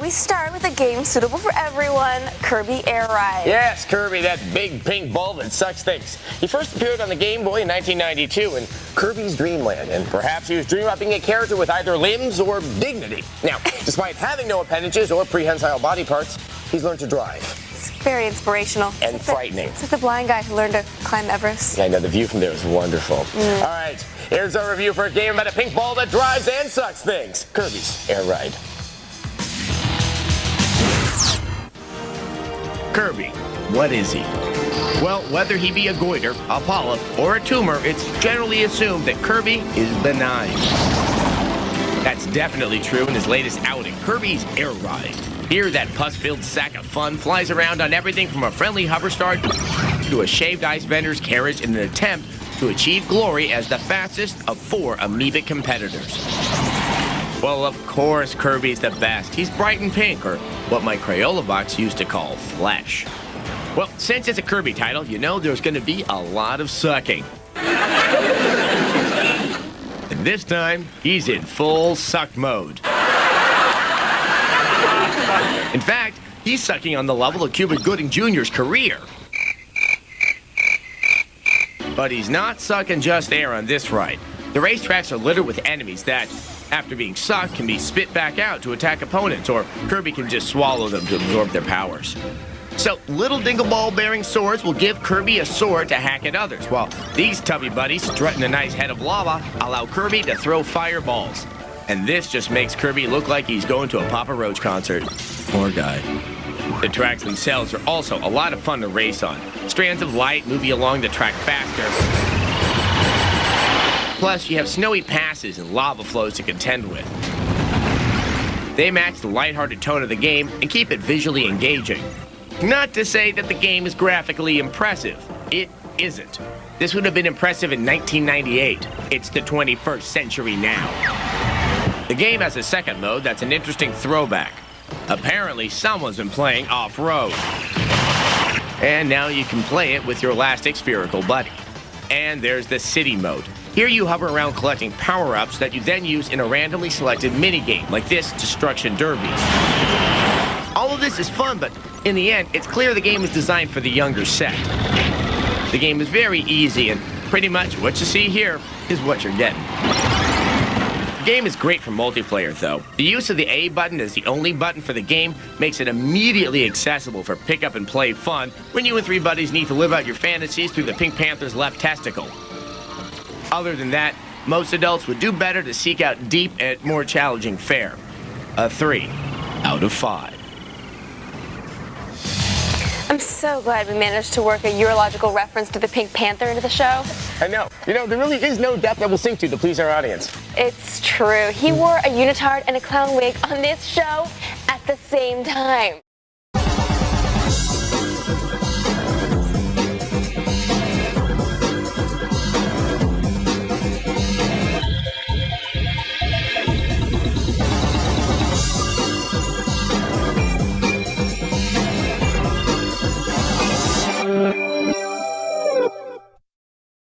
we start with a game suitable for everyone, Kirby Air Ride. Yes, Kirby, that big pink ball that sucks things. He first appeared on the Game Boy in 1992 in Kirby's Dreamland, and perhaps he was dreaming about being a character with either limbs or dignity. Now, despite having no appendages or prehensile body parts, he's learned to drive. It's very inspirational. And frightening. It's like the blind guy who learned to climb Everest. Yeah, I know, the view from there is wonderful. All right, here's our review for a game about a pink ball that drives and sucks things. Kirby's Air Ride. Kirby, what is he? Well, whether he be a goiter, a polyp, or a tumor, it's generally assumed that Kirby is benign. That's definitely true in his latest outing, Kirby's Air Ride. Here, that pus-filled sack of fun flies around on everything from a friendly hoverstart to a shaved ice vendor's carriage in an attempt to achieve glory as the fastest of 4 amoebic competitors. Well, of course, Kirby's the best. He's bright and pink, or what my Crayola box used to call flesh. Well, since it's a Kirby title, you know there's going to be a lot of sucking. And this time, he's in full suck mode. In fact, he's sucking on the level of Cuba Gooding Jr.'s career. But he's not sucking just air on this ride. The racetracks are littered with enemies that, after being sucked, can be spit back out to attack opponents, or Kirby can just swallow them to absorb their powers. So, little dingle-ball-bearing swords will give Kirby a sword to hack at others, while these tubby buddies, strutting a nice head of lava, allow Kirby to throw fireballs. And this just makes Kirby look like he's going to a Papa Roach concert. Poor guy. The tracks themselves are also a lot of fun to race on. Strands of light move you along the track faster. Plus, you have snowy passes and lava flows to contend with. They match the lighthearted tone of the game and keep it visually engaging. Not to say that the game is graphically impressive. It isn't. This would have been impressive in 1998. It's the 21st century now. The game has a second mode that's an interesting throwback. Apparently, someone's been playing off-road. And now you can play it with your elastic spherical buddy. And there's the city mode. Here you hover around collecting power-ups that you then use in a randomly selected minigame, like this Destruction Derby. All of this is fun, but in the end, it's clear the game is designed for the younger set. The game is very easy, and pretty much what you see here is what you're getting. The game is great for multiplayer, though. The use of the A button as the only button for the game makes it immediately accessible for pick-up-and-play fun when you and 3 buddies need to live out your fantasies through the Pink Panther's left testicle. Other than that, most adults would do better to seek out deep and more challenging fare. A 3 out of 5. I'm so glad we managed to work a urological reference to the Pink Panther into the show. I know. You know, there really is no depth that we'll sink to please our audience. It's true. He wore a unitard and a clown wig on this show at the same time.